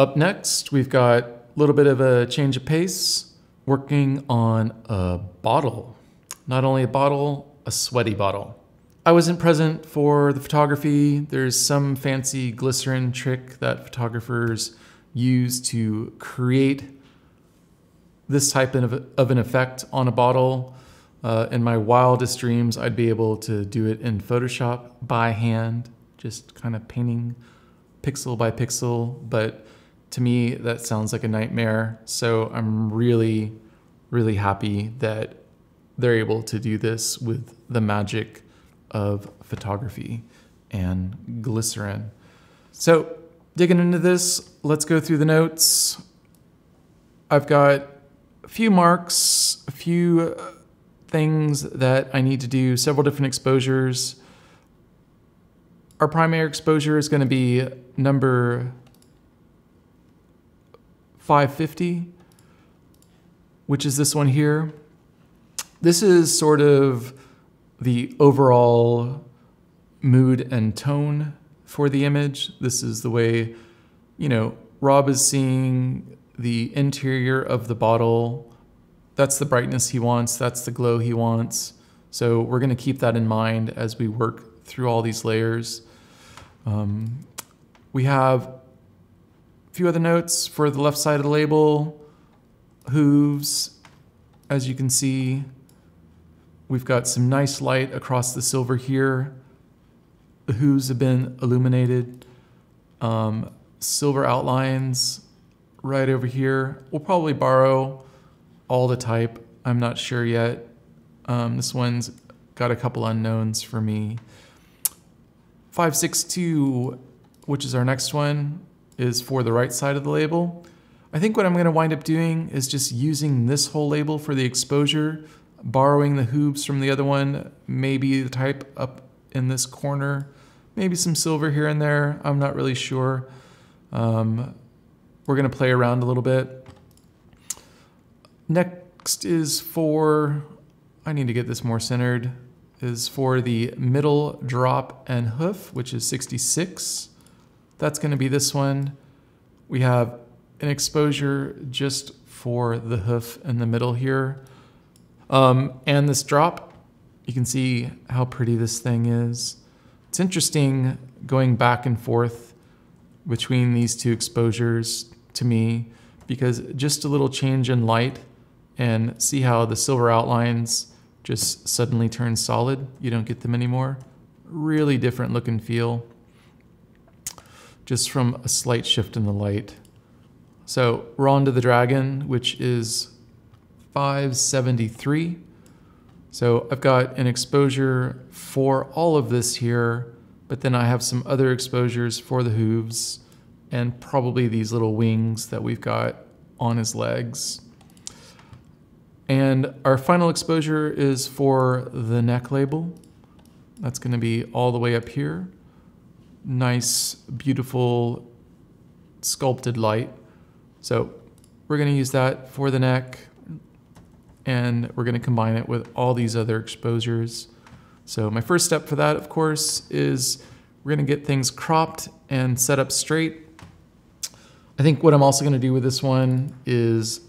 Up next, we've got a little bit of a change of pace, working on a bottle. Not only a bottle, a sweaty bottle. I wasn't present for the photography. There's some fancy glycerin trick that photographers use to create this type of an effect on a bottle. In my wildest dreams, I'd be able to do it in Photoshop by hand, just kind of painting pixel by pixel. But to me, that sounds like a nightmare. So I'm really, really happy that they're able to do this with the magic of photography and glycerin. So digging into this, let's go through the notes. I've got a few marks, a few things that I need to do, several different exposures. Our primary exposure is going to be number 550, which is this one here. This is sort of the overall mood and tone for the image. This is the way, Rob is seeing the interior of the bottle. That's the brightness he wants. That's the glow he wants. So we're going to keep that in mind as we work through all these layers. We have a few other notes for the left side of the label. Hooves, as you can see, we've got some nice light across the silver here. The hooves have been illuminated. Silver outlines right over here. We'll probably borrow all the type. I'm not sure yet. This one's got a couple unknowns for me. 562, which is our next one, is for the right side of the label. I think what I'm going to wind up doing is just using this whole label for the exposure, borrowing the hooves from the other one, maybe the type up in this corner, maybe some silver here and there. I'm not really sure. We're going to play around a little bit. Next is for, I need to get this more centered, is for the middle drop and hoof, which is 66. That's going to be this one. We have an exposure just for the hoof in the middle here. And this drop, you can see how pretty this thing is. It's interesting going back and forth between these two exposures to me, because just a little change in light, and see how the silver outlines just suddenly turn solid. You don't get them anymore. Really different look and feel just from a slight shift in the light. So we're on to the dragon, which is 573. So I've got an exposure for all of this here, but then I have some other exposures for the hooves and probably these little wings that we've got on his legs. And our final exposure is for the neck label. That's going to be all the way up here. Nice, beautiful, sculpted light. So we're going to use that for the neck, and we're going to combine it with all these other exposures. So my first step for that, of course, is we're going to get things cropped and set up straight. I think what I'm also going to do with this one is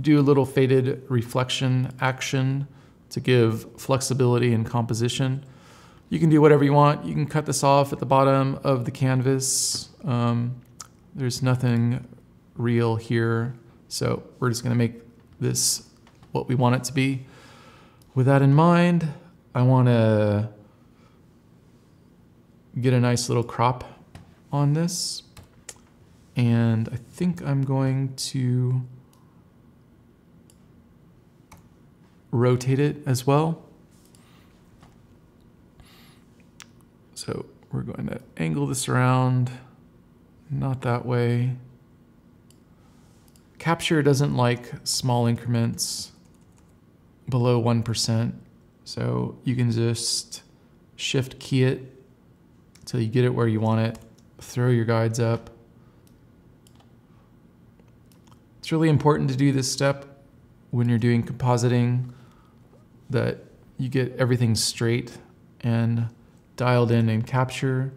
do a little faded reflection action to give flexibility and composition. You can do whatever you want. You can cut this off at the bottom of the canvas. There's nothing real here, so we're just going to make this what we want it to be. With that in mind, I want to get a nice little crop on this, and I think I'm going to rotate it as well. So we're going to angle this around, not that way. Capture doesn't like small increments below 1%, so you can just shift key it until you get it where you want it, throw your guides up. It's really important to do this step when you're doing compositing, that you get everything straight and dialed in capture,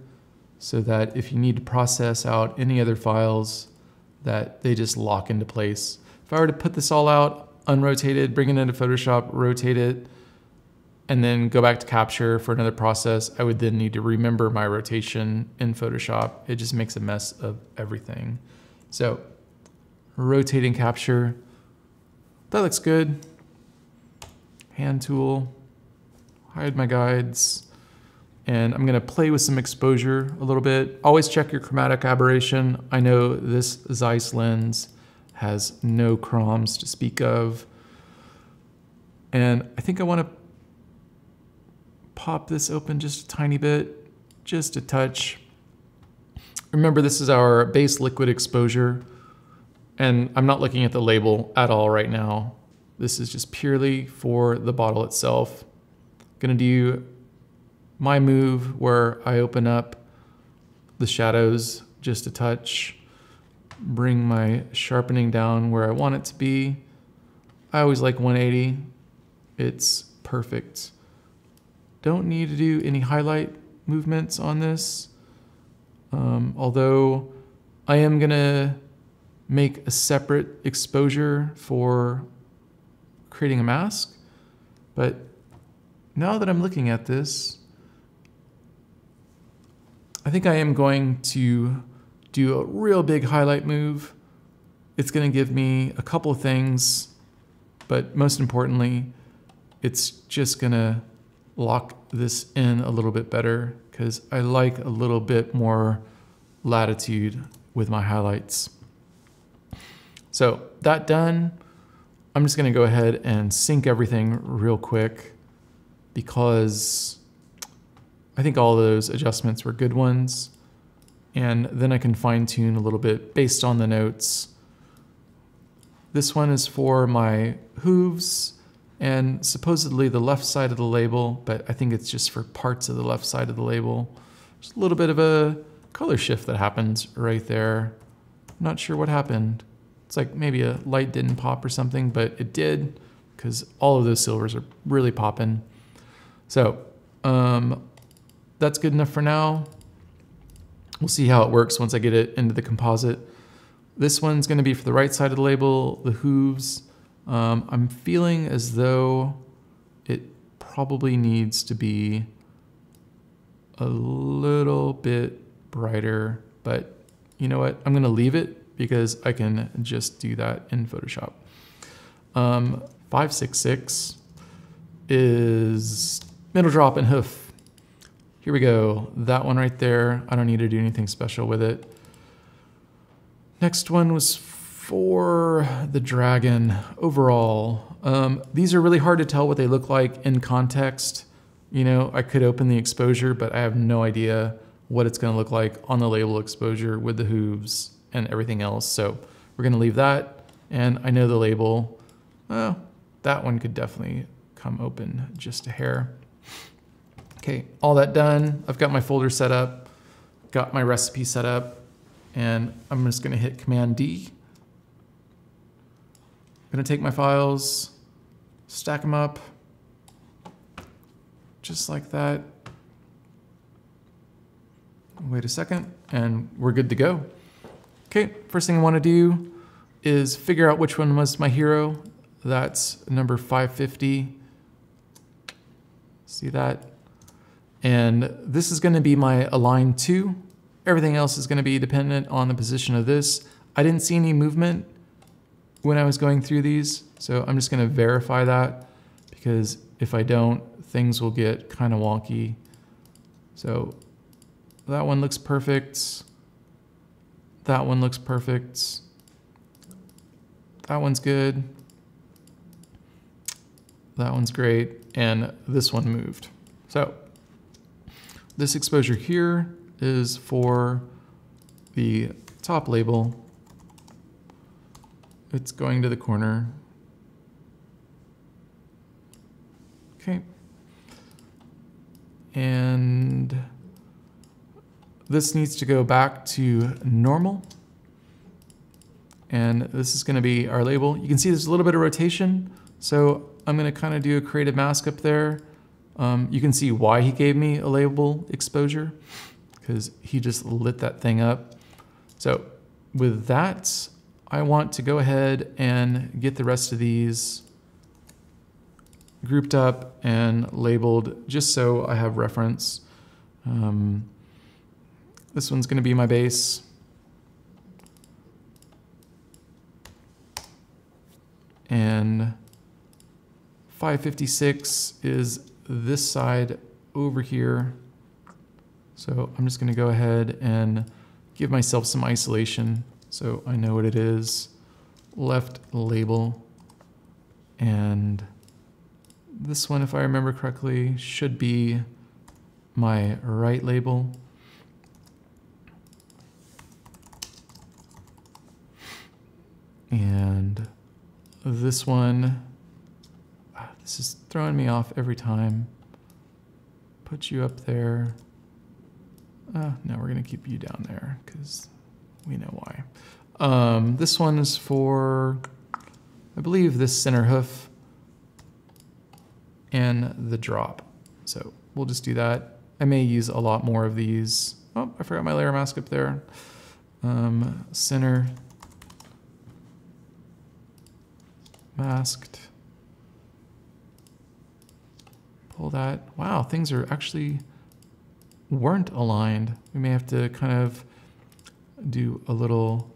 so that if you need to process out any other files, that they just lock into place. If I were to put this all out, unrotate it, bring it into Photoshop, rotate it, and then go back to capture for another process, I would then need to remember my rotation in Photoshop. It just makes a mess of everything. So, rotating capture, that looks good. Hand tool, hide my guides, and I'm gonna play with some exposure a little bit. Always check your chromatic aberration. I know this Zeiss lens has no chroms to speak of. And I think I wanna pop this open just a tiny bit, just a touch. Remember, this is our base liquid exposure, and I'm not looking at the label at all right now. This is just purely for the bottle itself. Gonna do my move where I open up the shadows just a touch, bring my sharpening down where I want it to be. I always like 180. It's perfect. Don't need to do any highlight movements on this. Although I am gonna make a separate exposure for creating a mask. But now that I'm looking at this, I think I am going to do a real big highlight move. It's gonna give me a couple of things, but most importantly, it's just gonna lock this in a little bit better because I like a little bit more latitude with my highlights. So that done, I'm just gonna go ahead and sync everything real quick because I think all those adjustments were good ones. And then I can fine tune a little bit based on the notes. This one is for my hooves and supposedly the left side of the label, but I think it's just for parts of the left side of the label. There's a little bit of a color shift that happens right there. I'm not sure what happened. It's like maybe a light didn't pop or something, but it did because all of those silvers are really popping. So that's good enough for now. We'll see how it works once I get it into the composite. This one's gonna be for the right side of the label, the hooves. I'm feeling as though it probably needs to be a little bit brighter, but you know what? I'm gonna leave it because I can just do that in Photoshop. 566 is middle drop and hoof. Here we go, that one right there. I don't need to do anything special with it. Next one was for the dragon overall. These are really hard to tell what they look like in context. You know, I could open the exposure, but I have no idea what it's gonna look like on the label exposure with the hooves and everything else. So we're gonna leave that. And I know the label, that one could definitely come open just a hair. Okay, all that done. I've got my folder set up, got my recipe set up, and I'm just gonna hit Command D. I'm gonna take my files, stack them up, just like that. Wait a second, and we're good to go. Okay, first thing I wanna do is figure out which one was my hero. That's number 550. See that? And this is gonna be my align to. Everything else is gonna be dependent on the position of this. I didn't see any movement when I was going through these, so I'm just gonna verify that because if I don't, things will get kind of wonky. So that one looks perfect. That one looks perfect. That one's good. That one's great. And this one moved. So this exposure here is for the top label. It's going to the corner. Okay. And this needs to go back to normal. And this is gonna be our label. You can see there's a little bit of rotation. So I'm gonna kind of do a creative mask up there. You can see why he gave me a label exposure, because he just lit that thing up. So with that, I want to go ahead and get the rest of these grouped up and labeled just so I have reference. This one's going to be my base. And 556 is this side over here. So I'm just going to go ahead and give myself some isolation so I know what it is. Left label. And this one, if I remember correctly, should be my right label. And this one, this is throwing me off every time. Put you up there. No, we're gonna keep you down there because we know why. This one is for, I believe, this center hoof and the drop. So we'll just do that. I may use a lot more of these. Oh, I forgot my layer mask up there. Center masked. Pull that. Wow, things are actually weren't aligned. We may have to kind of do a little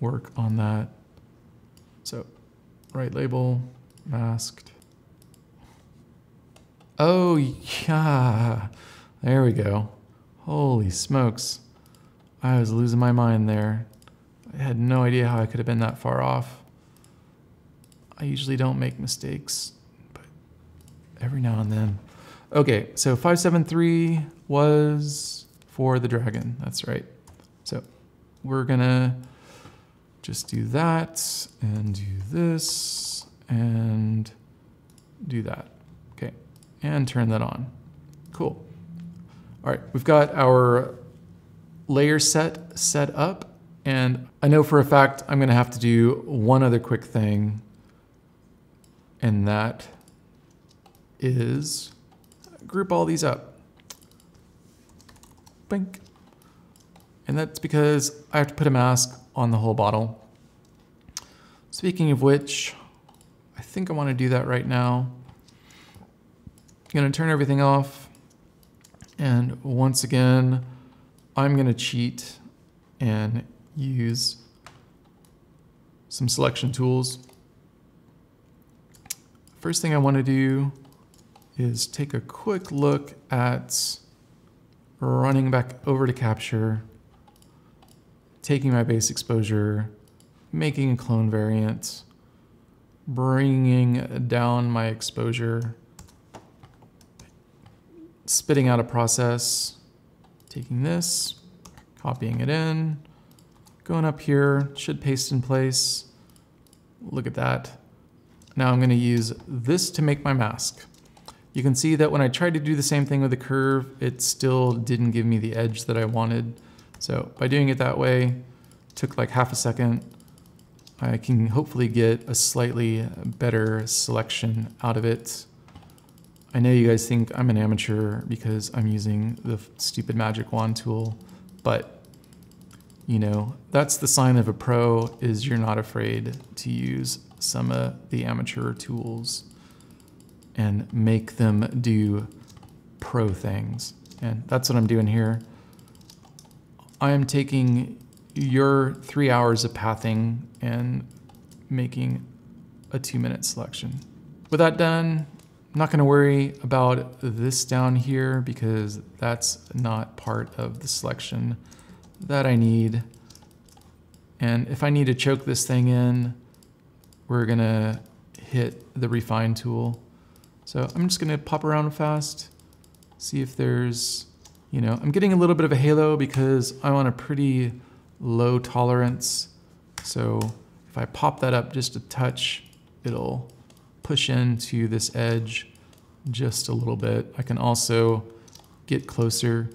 work on that. So, right label, masked. Oh, yeah. There we go. Holy smokes. I was losing my mind there. I had no idea how I could have been that far off. I usually don't make mistakes, but every now and then. Okay, so 573 was for the dragon. That's right. So we're gonna just do that and do this and do that. Okay, and turn that on. Cool. All right, we've got our layer set up, and I know for a fact I'm gonna have to do one other quick thing, and that is group all these up. Bink. And that's because I have to put a mask on the whole bottle. Speaking of which, I think I want to do that right now. I'm going to turn everything off. And once again, I'm going to cheat and use some selection tools. First thing I want to do is take a quick look at running back over to capture, taking my base exposure, making a clone variant, bringing down my exposure, spitting out a process, taking this, copying it in, going up here, should paste in place. Look at that. Now I'm going to use this to make my mask. You can see that when I tried to do the same thing with the curve, it still didn't give me the edge that I wanted. So by doing it that way, took like half a second, I can hopefully get a slightly better selection out of it. I know you guys think I'm an amateur because I'm using the stupid magic wand tool, but you know, that's the sign of a pro, is you're not afraid to use some of the amateur tools and make them do pro things. And that's what I'm doing here. I am taking your 3 hours of pathing and making a 2-minute selection. With that done, I'm not gonna worry about this down here because that's not part of the selection that I need. And if I need to choke this thing in, we're gonna hit the refine tool. So I'm just gonna pop around fast, see if there's, you know, I'm getting a little bit of a halo because I'm on a pretty low tolerance. So if I pop that up just a touch, it'll push into this edge just a little bit. I can also get closer.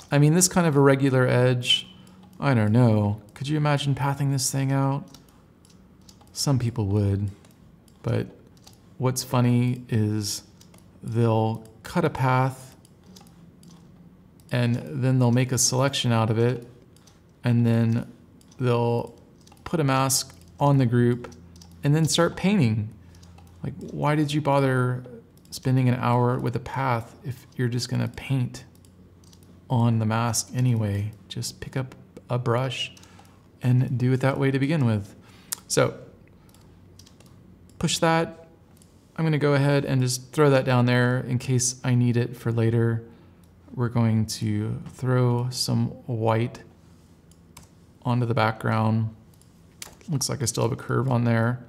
I mean, this kind of irregular edge, I don't know. Could you imagine pathing this thing out? Some people would, but what's funny is they'll cut a path and then they'll make a selection out of it, and then they'll put a mask on the group and then start painting. Like, why did you bother spending an hour with a path if you're just gonna paint on the mask anyway? Just pick up a brush and do it that way to begin with. So push that. I'm gonna go ahead and just throw that down there in case I need it for later. We're going to throw some white onto the background. Looks like I still have a curve on there.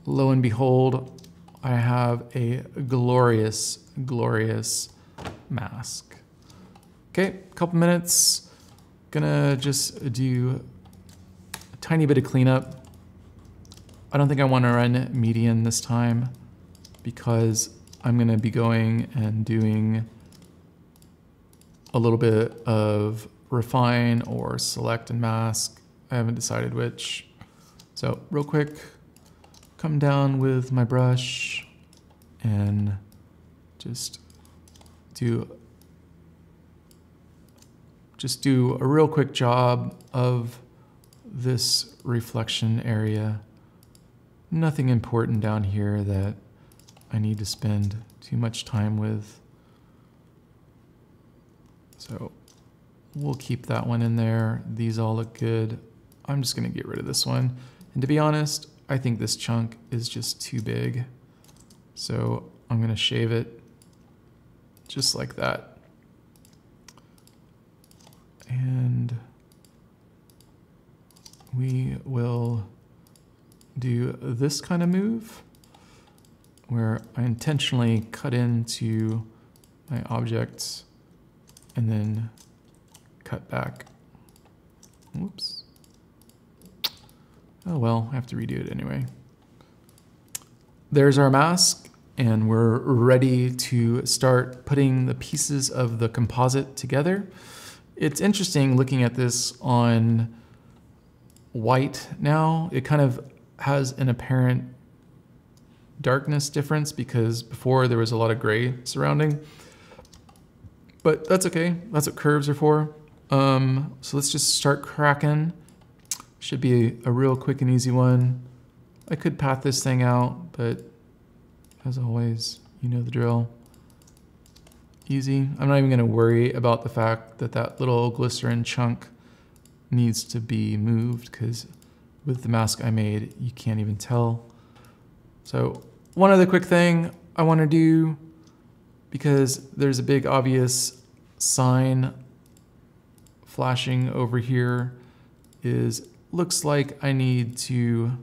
Lo and behold, I have a glorious, glorious mask. Okay, a couple minutes. Gonna just do a tiny bit of cleanup. I don't think I want to run median this time because I'm gonna be going and doing a little bit of refine or select and mask. I haven't decided which. So real quick, come down with my brush and just do a real quick job of this reflection area. Nothing important down here that I need to spend too much time with. So we'll keep that one in there. These all look good. I'm just gonna get rid of this one. And to be honest, I think this chunk is just too big. So I'm gonna shave it just like that. And we will do this kind of move where I intentionally cut into my objects and then cut back. Whoops. Oh well, I have to redo it anyway. There's our mask, and we're ready to start putting the pieces of the composite together. It's interesting looking at this on white now. It kind of has an apparent darkness difference because before there was a lot of gray surrounding. But that's okay, that's what curves are for. So let's just start cracking. Should be a real quick and easy one. I could path this thing out, but as always, you know the drill. Easy. I'm not even gonna worry about the fact that that little glycerin chunk needs to be moved because with the mask I made, you can't even tell. So one other quick thing I wanna do, because there's a big obvious sign flashing over here, is looks like I need to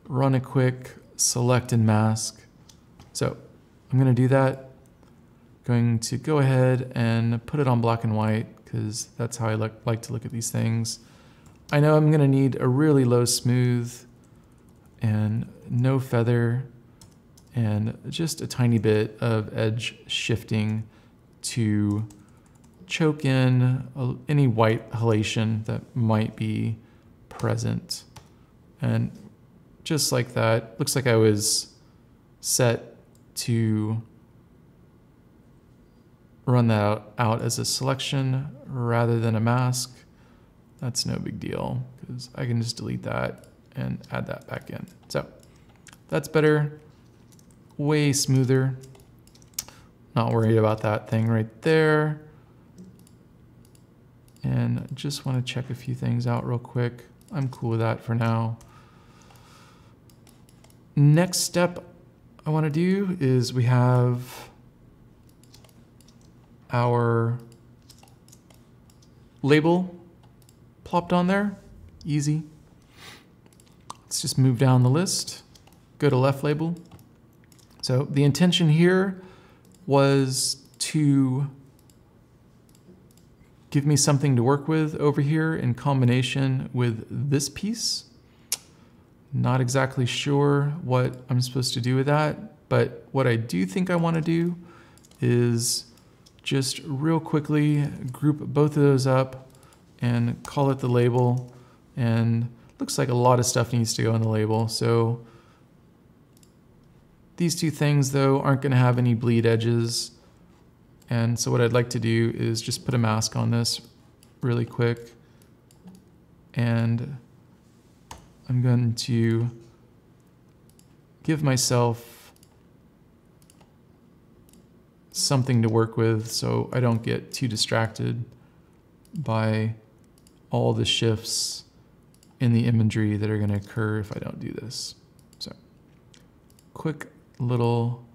run a quick select and mask. So I'm gonna do that. Going to go ahead and put it on black and white because that's how I like to look at these things. I know I'm gonna need a really low smooth and no feather and just a tiny bit of edge shifting to choke in any white halation that might be present. And just like that, looks like I was set to run that out as a selection rather than a mask. That's no big deal because I can just delete that and add that back in. So that's better, way smoother. Not worried about that thing right there. And just want to check a few things out real quick. I'm cool with that for now. Next step I want to do is we have our label plopped on there. Easy. Let's just move down the list. Go to left label. So the intention here was to give me something to work with over here in combination with this piece. Not exactly sure what I'm supposed to do with that, but what I do think I want to do is just real quickly group both of those up and call it the label. And looks like a lot of stuff needs to go in the label. So these two things though aren't going to have any bleed edges. And so what I'd like to do is just put a mask on this really quick. And I'm going to give myself something to work with so I don't get too distracted by all the shifts in the imagery that are going to occur if I don't do this. So, quick little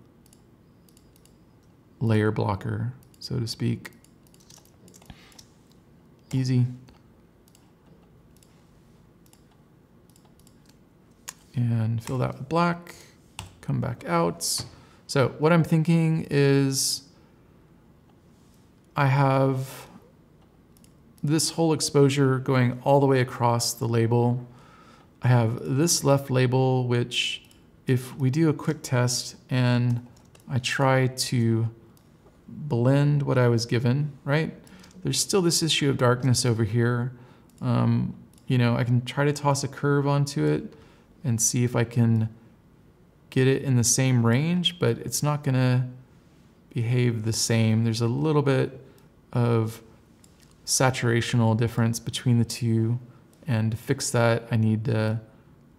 layer blocker, so to speak. Easy. And fill that with black, come back out. So what I'm thinking is I have this whole exposure going all the way across the label. I have this left label, which if we do a quick test and I try to blend what I was given, right? There's still this issue of darkness over here. You know, I can try to toss a curve onto it and see if I can get it in the same range, but it's not gonna behave the same. There's a little bit of saturational difference between the two, and to fix that, I need to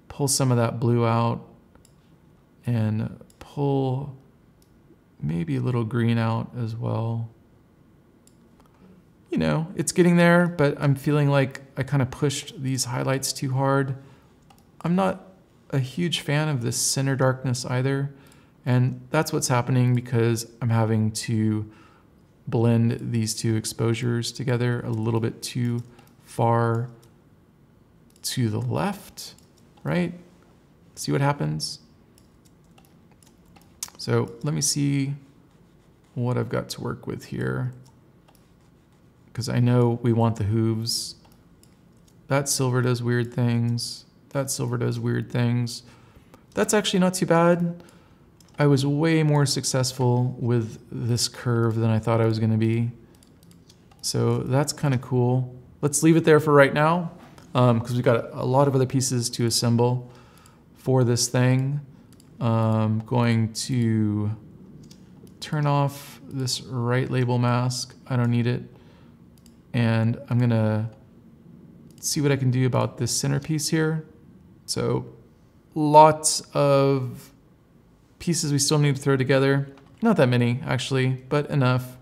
pull some of that blue out and pull maybe a little green out as well. You know, it's getting there, but I'm feeling like I kind of pushed these highlights too hard. I'm not a huge fan of this center darkness either, and that's what's happening because I'm having to blend these two exposures together a little bit too far to the left, right? See what happens? So let me see what I've got to work with here, because I know we want the hooves. That silver does weird things. That silver does weird things. That's actually not too bad. I was way more successful with this curve than I thought I was going to be. So that's kind of cool. Let's leave it there for right now, because we've got a lot of other pieces to assemble for this thing. I'm going to turn off this right label mask. I don't need it. And I'm going to see what I can do about this centerpiece here. So lots of pieces we still need to throw together. Not that many, actually, but enough.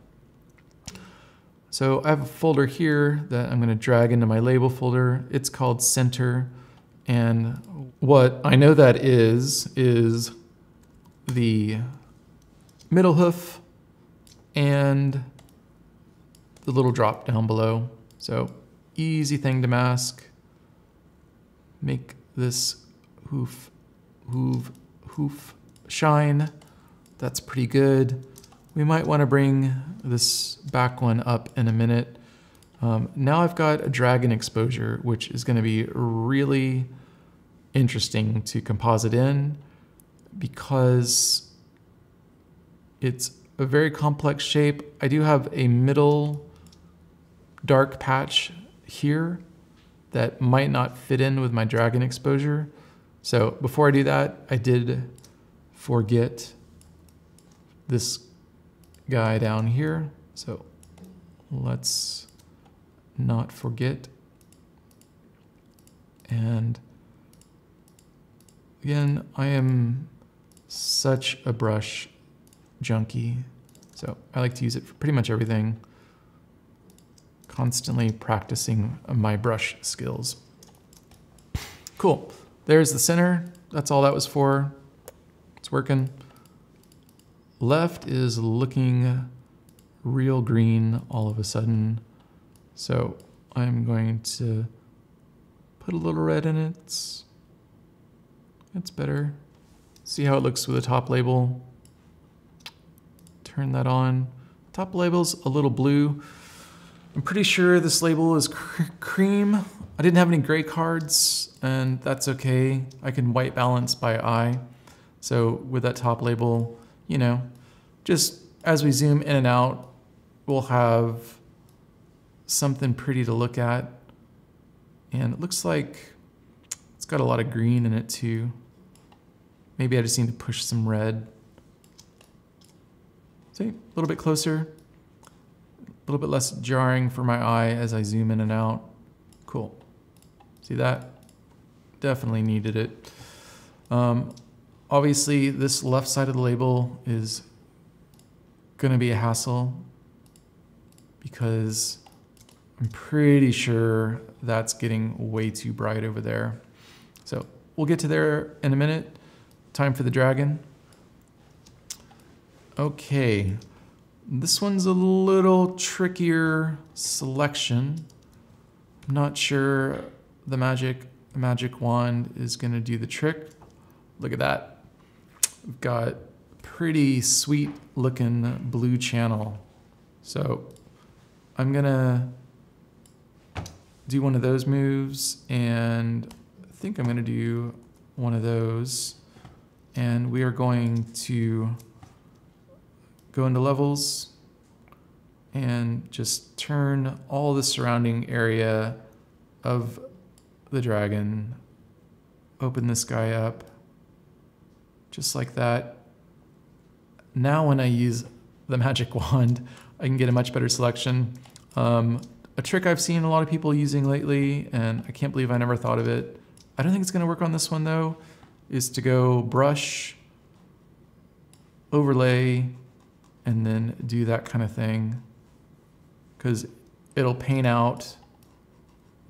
So I have a folder here that I'm going to drag into my label folder. It's called Center. And what I know that is the middle hoof and the little drop down below. So easy thing to mask. Make this hoof shine. That's pretty good. We might want to bring this back one up in a minute. Now I've got a dragon exposure, which is going to be really interesting to composite in because it's a very complex shape. I do have a middle dark patch here that might not fit in with my dragon exposure. So before I do that, I did forget this guy down here. So let's not forget. And again, I am such a brush junkie. So I like to use it for pretty much everything. Constantly practicing my brush skills. Cool. There's the center. That's all that was for. It's working. Left is looking real green all of a sudden. So I'm going to put a little red in it. It's better. See how it looks with the top label. Turn that on. Top label's a little blue. I'm pretty sure this label is cream. I didn't have any gray cards, and that's okay. I can white balance by eye. So with that top label, you know, just as we zoom in and out, we'll have something pretty to look at. And it looks like it's got a lot of green in it too. Maybe I just need to push some red. See, a little bit closer. little bit less jarring for my eye as I zoom in and out. Cool. See that? Definitely needed it. Obviously, this left side of the label is going to be a hassle because I'm pretty sure that's getting way too bright over there. So we'll get to there in a minute. Time for the dragon. Okay, this one's a little trickier selection. I'm not sure the magic wand is going to do the trick. Look at that. We've got pretty sweet looking blue channel. So I'm gonna do one of those moves, and I think I'm gonna do one of those, and we are going to go into levels and just turn all the surrounding area of the dragon. Open this guy up just like that. Now when I use the magic wand, I can get a much better selection. A trick I've seen a lot of people using lately, and I can't believe I never thought of it, I don't think it's gonna work on this one though, is to go brush, overlay, and then do that kind of thing, because it'll paint out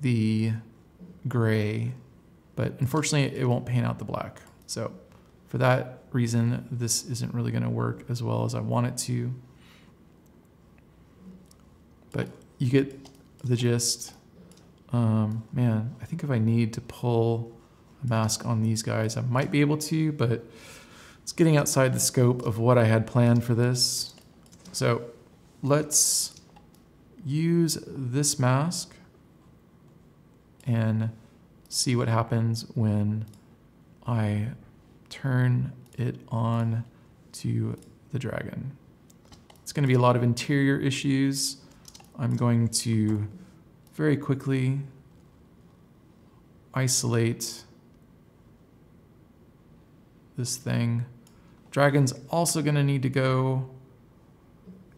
the gray, but unfortunately it won't paint out the black. So for that reason, this isn't really going to work as well as I want it to. But you get the gist. Man, I think if I need to pull a mask on these guys, I might be able to, but it's getting outside the scope of what I had planned for this. So let's use this mask and see what happens when I turn it on to the dragon. It's going to be a lot of interior issues. I'm going to very quickly isolate this thing. Dragon's also going to need to go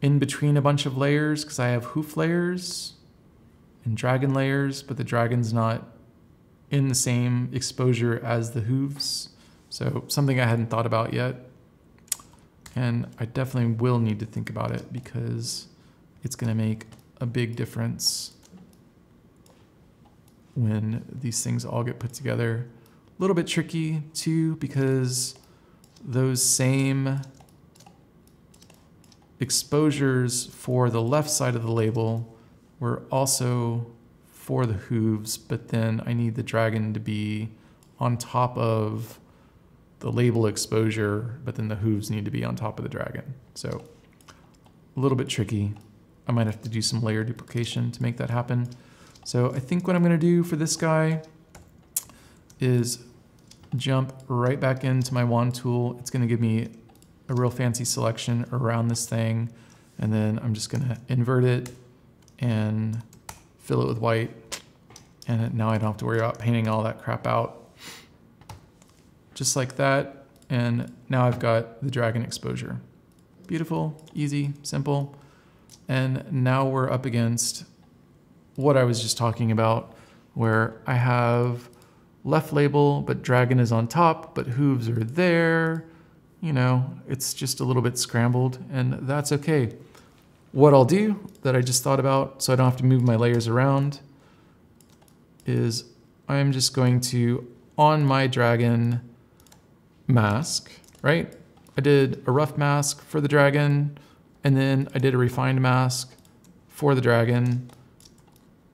in between a bunch of layers because I have hoof layers and dragon layers, but the dragon's not in the same exposure as the hooves. So something I hadn't thought about yet. And I definitely will need to think about it because it's going to make a big difference when these things all get put together. A little bit tricky too because those same exposures for the left side of the label were also for the hooves, but then I need the dragon to be on top of the label exposure, but then the hooves need to be on top of the dragon. So a little bit tricky. I might have to do some layer duplication to make that happen. So I think what I'm gonna do for this guy is jump right back into my wand tool. It's gonna give me a real fancy selection around this thing. And then I'm just gonna invert it and fill it with white. And now I don't have to worry about painting all that crap out. Just like that. And now I've got the dragon exposure. Beautiful, easy, simple. And now we're up against what I was just talking about, where I have left label, but dragon is on top, but hooves are there. You know, it's just a little bit scrambled, and that's okay. What I'll do that I just thought about, so I don't have to move my layers around, is I'm just going to, on my dragon mask, right? I did a rough mask for the dragon, and then I did a refined mask for the dragon.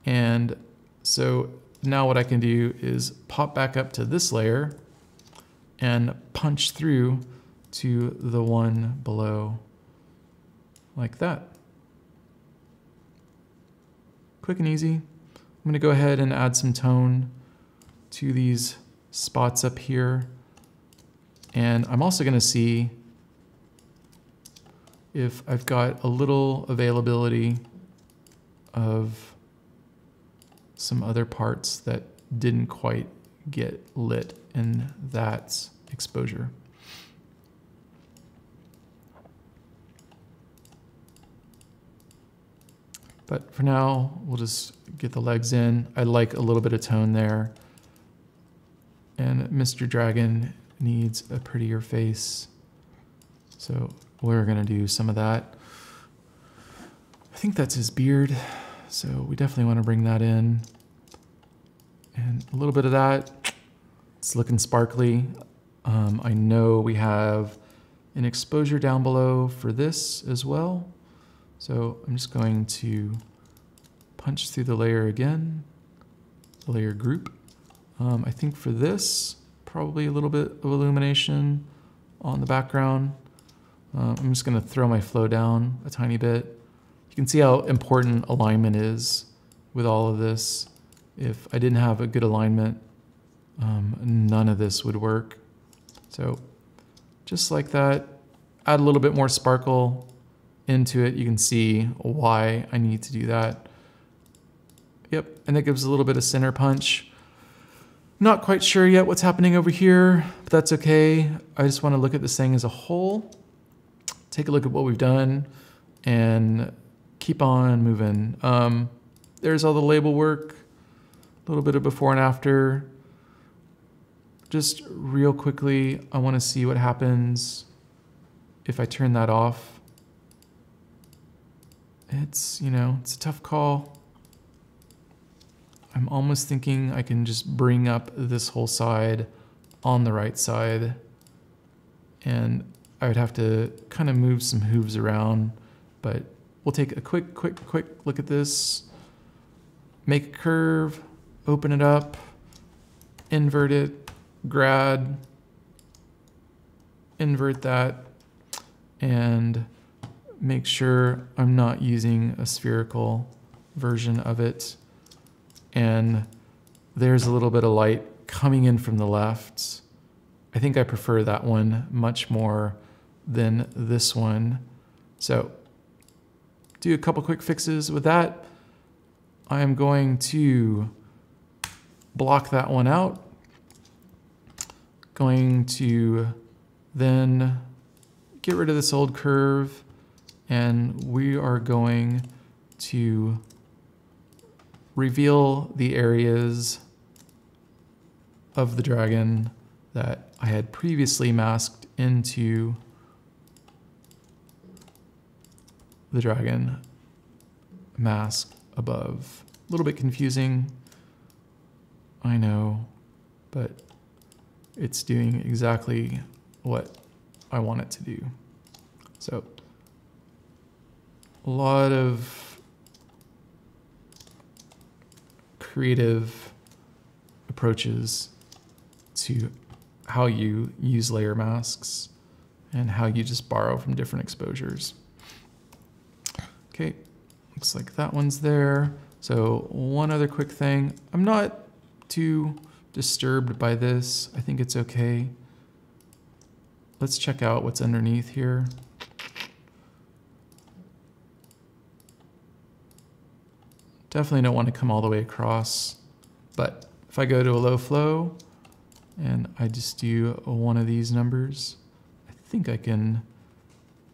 And so now what I can do is pop back up to this layer and punch through to the one below like that. Quick and easy. I'm gonna go ahead and add some tone to these spots up here. And I'm also gonna see if I've got a little availability of some other parts that didn't quite get lit in that exposure. But for now, we'll just get the legs in. I like a little bit of tone there. And Mr. Dragon needs a prettier face. So we're gonna do some of that. I think that's his beard. So we definitely wanna bring that in. And a little bit of that. It's looking sparkly. I know we have an exposure down below for this as well. So I'm just going to punch through the layer again, the layer group. I think for this, probably a little bit of illumination on the background. I'm just gonna throw my flow down a tiny bit. You can see how important alignment is with all of this. If I didn't have a good alignment, none of this would work. So just like that, add a little bit more sparkle into it. You can see why I need to do that. Yep, and that gives a little bit of center punch. Not quite sure yet what's happening over here, but that's okay. I just want to look at this thing as a whole, take a look at what we've done, and keep on moving. There's all the label work, a little bit of before and after. Just real quickly, I want to see what happens if I turn that off. It's, you know, it's a tough call. I'm almost thinking I can just bring up this whole side on the right side, and I would have to kind of move some hooves around, but we'll take a quick look at this. Make a curve, open it up, invert it, grad, invert that, and make sure I'm not using a spherical version of it. And there's a little bit of light coming in from the left. I think I prefer that one much more than this one. So do a couple quick fixes with that. I am going to block that one out. Going to then get rid of this old curve, and we are going to reveal the areas of the dragon that I had previously masked into the dragon mask above. A little bit confusing, I know, but it's doing exactly what I want it to do. So a lot of creative approaches to how you use layer masks and how you just borrow from different exposures. Okay, looks like that one's there. So one other quick thing. I'm not too disturbed by this. I think it's okay. Let's check out what's underneath here. Definitely don't want to come all the way across, but if I go to a low flow and I just do one of these numbers, I think I can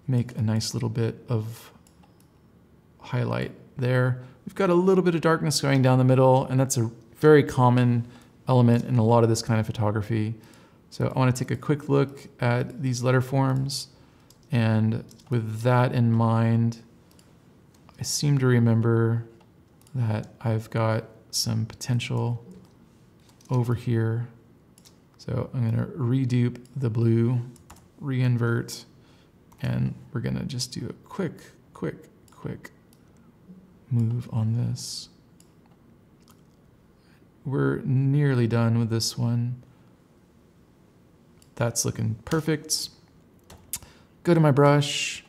make a nice little bit of highlight there. We've got a little bit of darkness going down the middle, and that's a very common element in a lot of this kind of photography. So I want to take a quick look at these letter forms, and with that in mind, I seem to remember that I've got some potential over here. So I'm gonna redupe the blue, reinvert, and we're gonna just do a quick move on this. We're nearly done with this one. That's looking perfect. Go to my brush,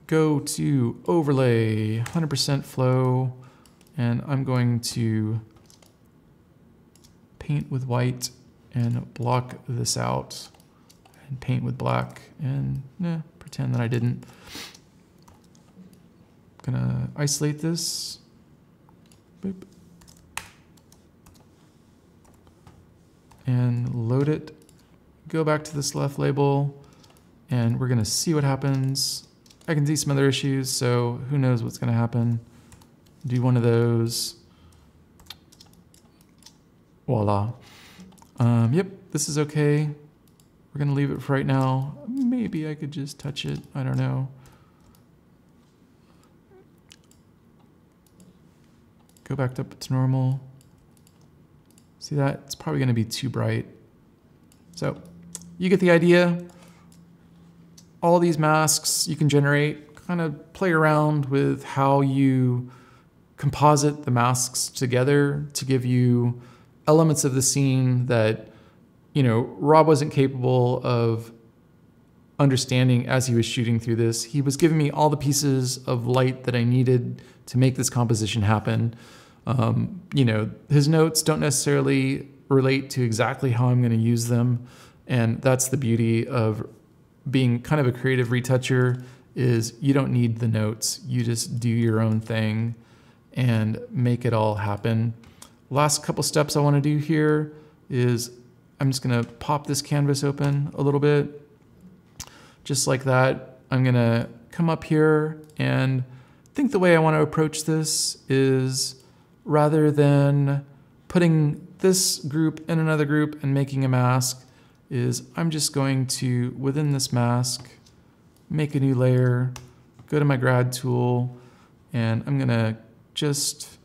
go to overlay, 100% flow, and I'm going to paint with white and block this out, and paint with black, and pretend that I didn't. Gonna isolate this. Boop. And load it. Go back to this left label, and we're gonna see what happens. I can see some other issues, so who knows what's gonna happen. do one of those. Voila. Yep, this is okay. We're gonna leave it for right now. Maybe I could just touch it, I don't know. Go back up to normal. See that? It's probably gonna be too bright. So, you get the idea. All these masks you can generate, kind of play around with how you composite the masks together to give you elements of the scene that, you know, Rob wasn't capable of understanding as he was shooting through this. He was giving me all the pieces of light that I needed to make this composition happen. You know, his notes don't necessarily relate to exactly how I'm going to use them. And that's the beauty of being kind of a creative retoucher, is you don't need the notes. You just do your own thing and make it all happen. Last couple steps I want to do here is I'm just going to pop this canvas open a little bit. Just like that. I'm going to come up here, and I think the way I want to approach this is, rather than putting this group in another group and making a mask, is I'm just going to, within this mask, make a new layer, go to my grad tool, and I'm going to just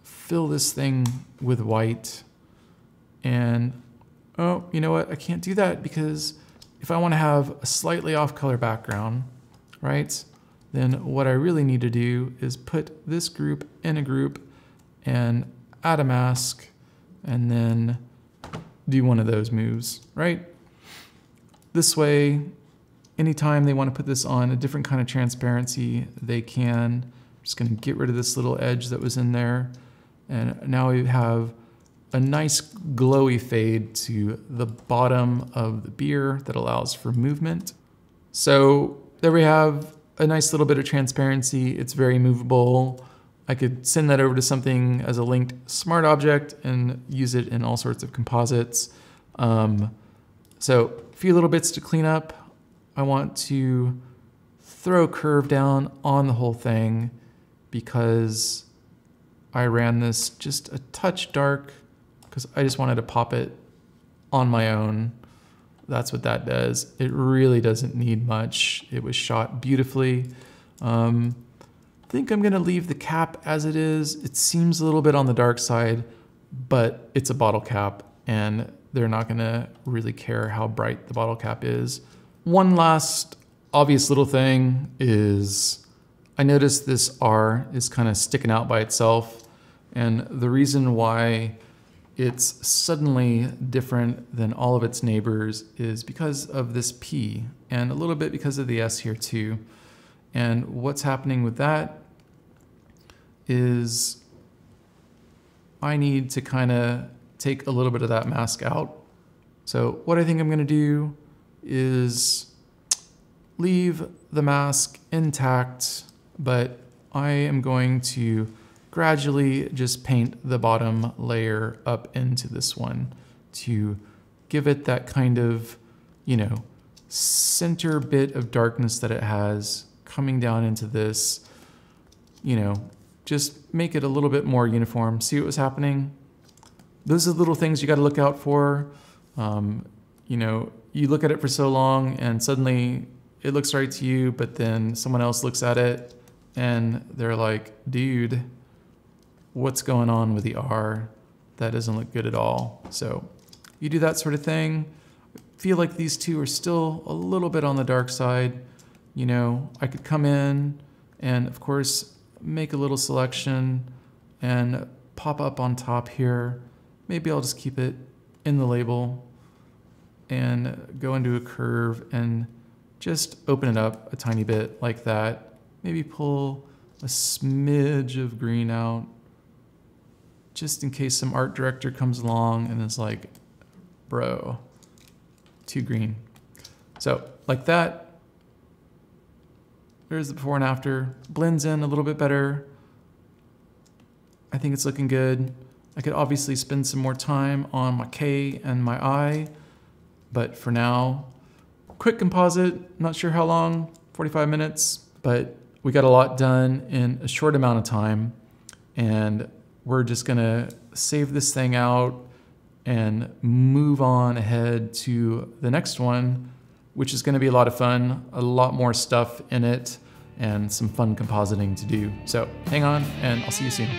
fill this thing with white. And, oh, you know what? I can't do that, because if I want to have a slightly off color background, right, then what I really need to do is put this group in a group and add a mask, and then do one of those moves, right? This way, anytime they want to put this on a different kind of transparency, they can. I'm just going to get rid of this little edge that was in there. And now we have a nice glowy fade to the bottom of the beer that allows for movement. So there we have a nice little bit of transparency. It's very movable. I could send that over to something as a linked smart object and use it in all sorts of composites. So a few little bits to clean up. I want to throw a curve down on the whole thing because I ran this just a touch dark because I just wanted to pop it on my own. That's what that does. It really doesn't need much. It was shot beautifully. I think I'm gonna leave the cap as it is. It seems a little bit on the dark side, but it's a bottle cap and they're not gonna really care how bright the bottle cap is. One last obvious little thing is I noticed this R is kind of sticking out by itself, and the reason why it's suddenly different than all of its neighbors is because of this P, and a little bit because of the S here too. And what's happening with that is I need to kind of take a little bit of that mask out. So what I think I'm gonna do is leave the mask intact, but I am going to gradually just paint the bottom layer up into this one to give it that kind of, you know, center bit of darkness that it has coming down into this, you know, just make it a little bit more uniform. See what was happening? Those are the little things you got to look out for. You know, you look at it for so long and suddenly it looks right to you, but then someone else looks at it and they're like, dude, what's going on with the R? That doesn't look good at all. So you do that sort of thing. Feel like these two are still a little bit on the dark side. You know, I could come in and of course make a little selection and pop up on top here. Maybe I'll just keep it in the label and go into a curve and just open it up a tiny bit like that. Maybe pull a smidge of green out just in case some art director comes along and is like, bro, too green. So like that, there's the before and after. Blends in a little bit better. I think it's looking good. I could obviously spend some more time on my K and my I, but for now, quick composite, not sure how long, 45 minutes, but we got a lot done in a short amount of time. and we're just gonna save this thing out and move on ahead to the next one, which is gonna be a lot of fun, a lot more stuff in it, and some fun compositing to do. So hang on, and I'll see you soon.